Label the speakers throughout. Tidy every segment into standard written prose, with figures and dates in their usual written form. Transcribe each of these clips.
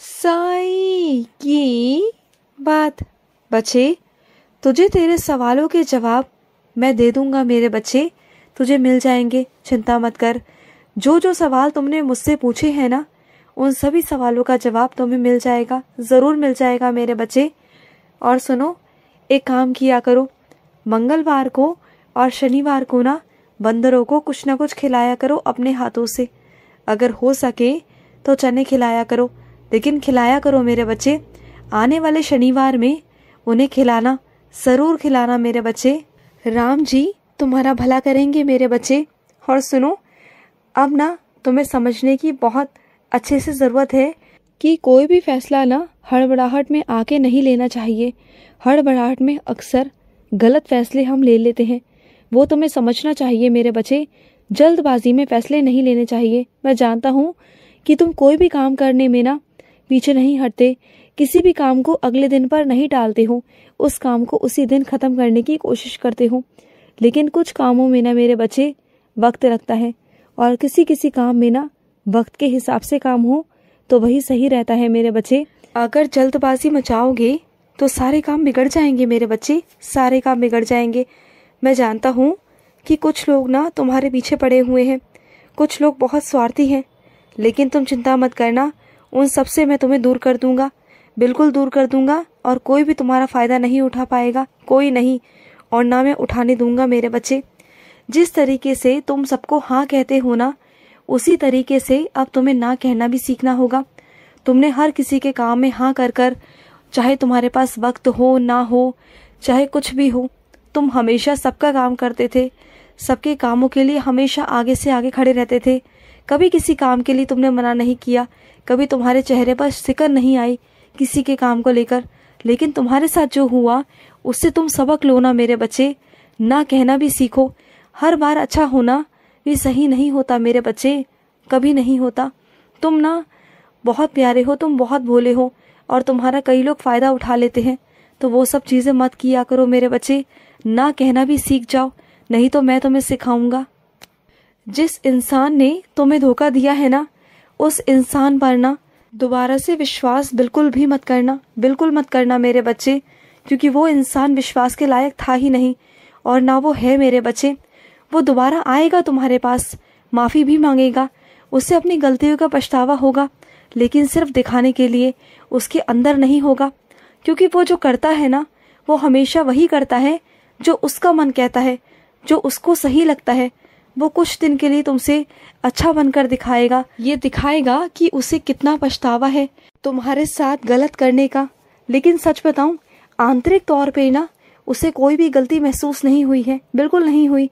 Speaker 1: साई की बात। बच्चे, तुझे तेरे सवालों के जवाब मैं दे दूंगा मेरे बच्चे, तुझे मिल जाएंगे, चिंता मत कर। जो जो सवाल तुमने मुझसे पूछे हैं ना, उन सभी सवालों का जवाब तुम्हें मिल जाएगा, ज़रूर मिल जाएगा मेरे बच्चे। और सुनो, एक काम किया करो, मंगलवार को और शनिवार को ना बंदरों को कुछ ना कुछ खिलाया करो अपने हाथों से। अगर हो सके तो चने खिलाया करो, लेकिन खिलाया करो मेरे बच्चे। आने वाले शनिवार में उन्हें खिलाना, ज़रूर खिलाना मेरे बच्चे। राम जी तुम्हारा भला करेंगे मेरे बच्चे। और सुनो, अब ना तुम्हें समझने की बहुत अच्छे से ज़रूरत है कि कोई भी फैसला ना हड़बड़ाहट में आके नहीं लेना चाहिए। हड़बड़ाहट में अक्सर गलत फैसले हम ले लेते हैं, वो तुम्हें समझना चाहिए मेरे बच्चे। जल्दबाजी में फैसले नहीं लेने चाहिए। मैं जानता हूँ कि तुम कोई भी काम करने में ना पीछे नहीं हटते, किसी भी काम को अगले दिन पर नहीं टालते हो, उस काम को उसी दिन ख़त्म करने की कोशिश करते हो। लेकिन कुछ कामों में ना मेरे बच्चे वक्त लगता है, और किसी किसी काम में ना वक्त के हिसाब से काम हो तो वही सही रहता है मेरे बच्चे। अगर जल्दबाजी मचाओगे तो सारे काम बिगड़ जाएंगे मेरे बच्चे, सारे काम बिगड़ जाएंगे। मैं जानता हूँ कि कुछ लोग ना तुम्हारे पीछे पड़े हुए हैं, कुछ लोग बहुत स्वार्थी हैं, लेकिन तुम चिंता मत करना, उन सब से मैं तुम्हें दूर कर दूंगा, बिल्कुल दूर कर दूंगा। और कोई भी तुम्हारा फ़ायदा नहीं उठा पाएगा, कोई नहीं, और ना मैं उठाने दूंगा मेरे बच्चे। जिस तरीके से तुम सबको हाँ कहते हो ना, उसी तरीके से अब तुम्हें ना कहना भी सीखना होगा। तुमने हर किसी के काम में हाँ कर कर, चाहे तुम्हारे पास वक्त हो ना हो, चाहे कुछ भी हो, तुम हमेशा सबका काम करते थे, सबके कामों के लिए हमेशा आगे से आगे खड़े रहते थे। कभी किसी काम के लिए तुमने मना नहीं किया, कभी तुम्हारे चेहरे पर सिकन नहीं आई किसी के काम को लेकर। लेकिन तुम्हारे साथ जो हुआ उससे तुम सबक लो ना मेरे बच्चे, ना कहना भी सीखो। हर बार अच्छा होना भी सही नहीं होता मेरे बच्चे, कभी नहीं होता। तुम ना बहुत प्यारे हो, तुम बहुत भोले हो, और तुम्हारा कई लोग फ़ायदा उठा लेते हैं, तो वो सब चीज़ें मत किया करो मेरे बच्चे। ना कहना भी सीख जाओ, नहीं तो मैं तुम्हें सिखाऊंगा। जिस इंसान ने तुम्हें धोखा दिया है ना, उस इंसान पर ना दोबारा से विश्वास बिल्कुल भी मत करना, बिल्कुल मत करना मेरे बच्चे, क्योंकि वो इंसान विश्वास के लायक था ही नहीं, और ना वो है मेरे बच्चे। वो दोबारा आएगा तुम्हारे पास, माफ़ी भी मांगेगा, उससे अपनी गलतियों का पछतावा होगा, लेकिन सिर्फ दिखाने के लिए, उसके अंदर नहीं होगा। क्योंकि वो जो करता है ना, वो हमेशा वही करता है जो उसका मन कहता है, जो उसको सही लगता है। वो कुछ दिन के लिए तुमसे अच्छा बनकर दिखाएगा, ये दिखाएगा कि उसे कितना पछतावा है तुम्हारे साथ गलत करने का। लेकिन सच बताऊं, आंतरिक तौर पे ना उसे कोई भी गलती महसूस नहीं हुई है, बिल्कुल नहीं हुई।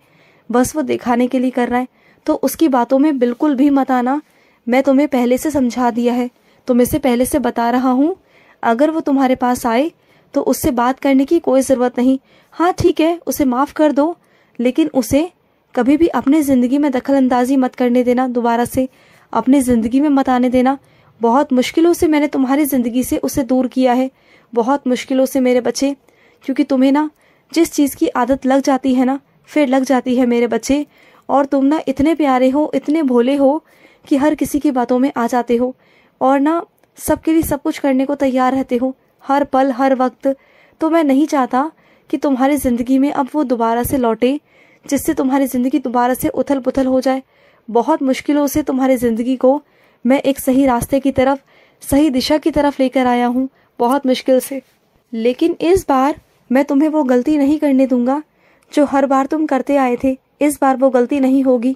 Speaker 1: बस वो दिखाने के लिए कर रहा है, तो उसकी बातों में बिल्कुल भी मत आना। मैं तुम्हें पहले से समझा दिया है, तुम्हें से पहले से बता रहा हूँ। अगर वो तुम्हारे पास आए तो उससे बात करने की कोई ज़रूरत नहीं। हाँ ठीक है, उसे माफ़ कर दो, लेकिन उसे कभी भी अपने ज़िंदगी में दखल अंदाजी मत करने देना, दोबारा से अपनी ज़िंदगी में मत आने देना। बहुत मुश्किलों से मैंने तुम्हारी ज़िंदगी से उसे दूर किया है, बहुत मुश्किलों से मेरे बच्चे। क्योंकि तुम्हें ना जिस चीज़ की आदत लग जाती है ना, फिर लग जाती है मेरे बच्चे। और तुम ना इतने प्यारे हो, इतने भोले हो कि हर किसी की बातों में आ जाते हो, और ना सबके लिए सब कुछ करने को तैयार रहते हो, हर पल हर वक्त। तो मैं नहीं चाहता कि तुम्हारी ज़िंदगी में अब वो दोबारा से लौटे, जिससे तुम्हारी ज़िंदगी दोबारा से उथल पुथल हो जाए। बहुत मुश्किलों से तुम्हारी ज़िंदगी को मैं एक सही रास्ते की तरफ, सही दिशा की तरफ लेकर आया हूँ, बहुत मुश्किल से। लेकिन इस बार मैं तुम्हें वो गलती नहीं करने दूंगा जो हर बार तुम करते आए थे। इस बार वो गलती नहीं होगी।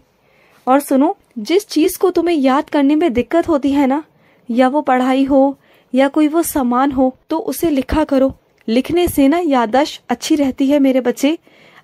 Speaker 1: और सुनो, जिस चीज़ को तुम्हें याद करने में दिक्कत होती है ना, या वो पढ़ाई हो या कोई वो सामान हो, तो उसे लिखा करो। लिखने से ना याददाश्त अच्छी रहती है मेरे बच्चे।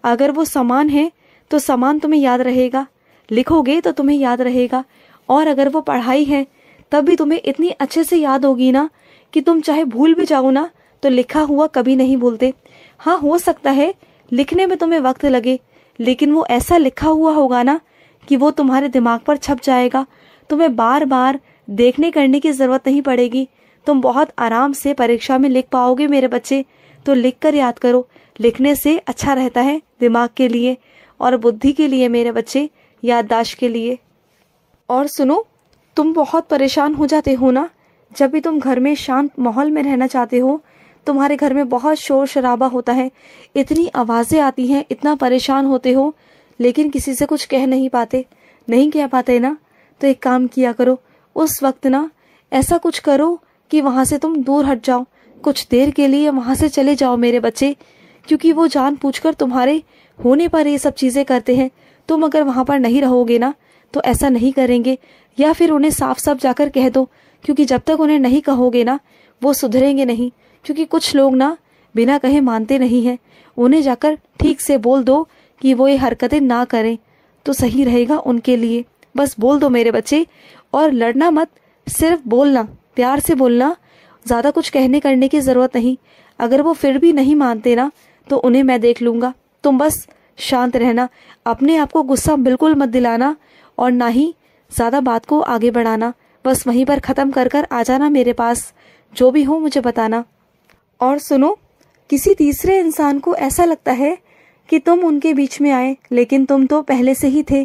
Speaker 1: अगर वो सामान है तो सामान तुम्हें याद रहेगा, लिखोगे तो तुम्हें याद रहेगा। और अगर वो पढ़ाई है तब भी तुम्हें इतनी अच्छे से याद होगी ना कि तुम चाहे भूल भी जाओ ना, तो लिखा हुआ कभी नहीं भूलते। हाँ, हो सकता है लिखने में तुम्हें वक्त लगे, लेकिन वो ऐसा लिखा हुआ होगा ना कि वो तुम्हारे दिमाग पर छप जाएगा। तुम्हें बार बार देखने करने की ज़रूरत नहीं पड़ेगी, तुम बहुत आराम से परीक्षा में लिख पाओगे मेरे बच्चे। तो लिख कर याद करो, लिखने से अच्छा रहता है दिमाग के लिए और बुद्धि के लिए मेरे बच्चे, याददाश्त के लिए। और सुनो, तुम बहुत परेशान हो जाते हो ना जब भी तुम घर में शांत माहौल में रहना चाहते हो, तुम्हारे घर में बहुत शोर शराबा होता है, इतनी आवाज़ें आती हैं, इतना परेशान होते हो, लेकिन किसी से कुछ कह नहीं पाते ना। तो एक काम किया करो, उस वक्त ना ऐसा कुछ करो कि वहाँ से तुम दूर हट जाओ, कुछ देर के लिए वहाँ से चले जाओ मेरे बच्चे, क्योंकि वो जानबूझकर तुम्हारे होने पर ये सब चीज़ें करते हैं। तुम अगर वहाँ पर नहीं रहोगे ना तो ऐसा नहीं करेंगे, या फिर उन्हें साफ साफ जाकर कह दो, क्योंकि जब तक उन्हें नहीं कहोगे ना वो सुधरेंगे नहीं। क्योंकि कुछ लोग ना बिना कहे मानते नहीं हैं, उन्हें जाकर ठीक से बोल दो कि वो ये हरकतें ना करें तो सही रहेगा उनके लिए। बस बोल दो मेरे बच्चे, और लड़ना मत, सिर्फ बोलना, प्यार से बोलना, ज़्यादा कुछ कहने करने की ज़रूरत नहीं। अगर वो फिर भी नहीं मानते ना तो उन्हें मैं देख लूँगा। तुम बस शांत रहना, अपने आप को गुस्सा बिल्कुल मत दिलाना, और ना ही ज़्यादा बात को आगे बढ़ाना। बस वहीं पर ख़त्म कर आ जाना मेरे पास, जो भी हो मुझे बताना। और सुनो, किसी तीसरे इंसान को ऐसा लगता है कि तुम उनके बीच में आए, लेकिन तुम तो पहले से ही थे।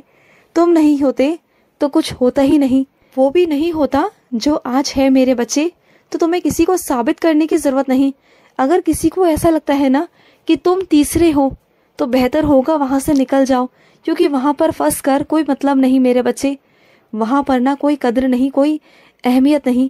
Speaker 1: तुम नहीं होते तो कुछ होता ही नहीं, वो भी नहीं होता जो आज है मेरे बच्चे। तो तुम्हें किसी को साबित करने की ज़रूरत नहीं। अगर किसी को ऐसा लगता है ना कि तुम तीसरे हो तो बेहतर होगा वहाँ से निकल जाओ, क्योंकि वहाँ पर फंस कर कोई मतलब नहीं मेरे बच्चे। वहाँ पर ना कोई कदर नहीं, कोई अहमियत नहीं।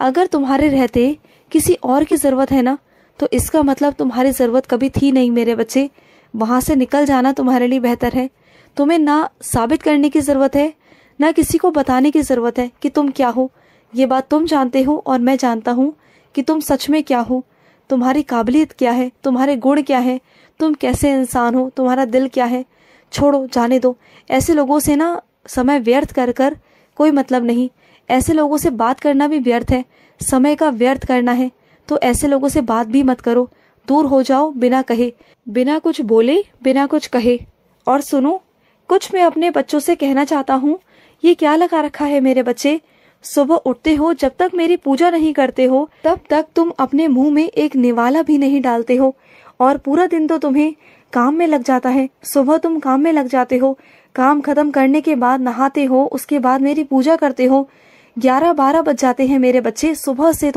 Speaker 1: अगर तुम्हारे रहते किसी और की ज़रूरत है ना तो इसका मतलब तुम्हारी ज़रूरत कभी थी नहीं मेरे बच्चे। वहाँ से निकल जाना तुम्हारे लिए बेहतर है। तुम्हें ना साबित करने की ज़रूरत है, ना किसी को बताने की ज़रूरत है कि तुम क्या हो। ये बात तुम जानते हो और मैं जानता हूँ कि तुम सच में क्या हो, तुम्हारी काबिलियत क्या है, तुम्हारे गुण क्या है, तुम कैसे इंसान हो, तुम्हारा दिल क्या है। छोड़ो, जाने दो। ऐसे लोगों से ना समय व्यर्थ कर कोई मतलब नहीं। ऐसे लोगों से बात करना भी व्यर्थ है, समय का व्यर्थ करना है। तो ऐसे लोगों से बात भी मत करो, दूर हो जाओ बिना कहे, बिना कुछ बोले, बिना कुछ कहे। और सुनो, कुछ मैं अपने बच्चों से कहना चाहता हूँ। ये क्या लगा रखा है मेरे बच्चे? सुबह उठते हो, जब तक मेरी पूजा नहीं करते हो तब तक तुम अपने मुंह में एक निवाला भी नहीं डालते हो, और पूरा दिन तो तुम्हें काम में लग जाता है। सुबह तुम काम में लग जाते हो, काम खत्म करने के बाद नहाते हो, उसके बाद मेरी पूजा करते हो। 11-12 बज जाते हैं मेरे बच्चे। सुबह से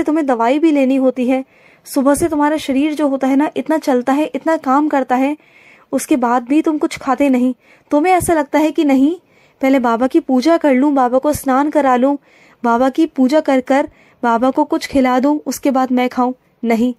Speaker 1: तुम्हें दवाई भी लेनी होती है। सुबह से तुम्हारा शरीर जो होता है ना इतना चलता है, इतना काम करता है, उसके बाद भी तुम कुछ खाते नहीं। तुम्हें ऐसा लगता है कि नहीं, पहले बाबा की पूजा कर लूं, बाबा को स्नान करा लूं, बाबा की पूजा कर बाबा को कुछ खिला दूं, उसके बाद मैं खाऊं। नहीं,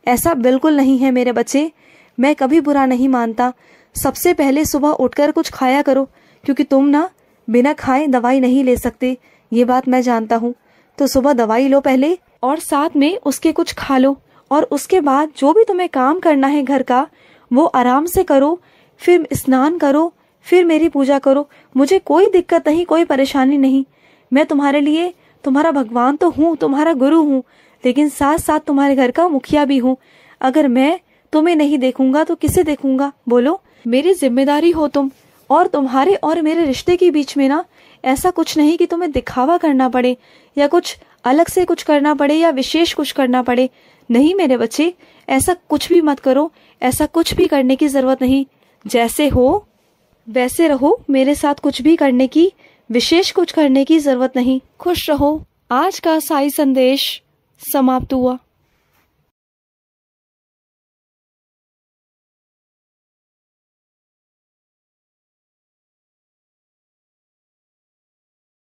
Speaker 1: ऐसा बिल्कुल नहीं है मेरे बच्चे। मैं कभी बुरा नहीं मानता। सबसे पहले सुबह उठकर कुछ खाया करो, क्योंकि तुम ना बिना खाए दवाई नहीं ले सकते, ये बात मैं जानता हूँ। तो सुबह दवाई लो पहले, और साथ में उसके कुछ खा लो, और उसके बाद जो भी तुम्हें काम करना है घर का वो आराम से करो। फिर स्नान करो, फिर मेरी पूजा करो। मुझे कोई दिक्कत नहीं, कोई परेशानी नहीं। मैं तुम्हारे लिए तुम्हारा भगवान तो हूँ, तुम्हारा गुरु हूँ, लेकिन साथ साथ तुम्हारे घर का मुखिया भी हूँ। अगर मैं तुम्हें नहीं देखूंगा तो किसे देखूंगा बोलो? मेरी जिम्मेदारी हो तुम। और तुम्हारे और मेरे रिश्ते के बीच में ना ऐसा कुछ नहीं कि तुम्हें दिखावा करना पड़े, या कुछ अलग से कुछ करना पड़े, या विशेष कुछ करना पड़े। नहीं मेरे बच्चे, ऐसा कुछ भी मत करो, ऐसा कुछ भी करने की जरूरत नहीं। जैसे हो वैसे रहो, मेरे साथ कुछ भी करने की, विशेष कुछ करने की जरूरत नहीं। खुश रहो। आज का साई संदेश समाप्त हुआ।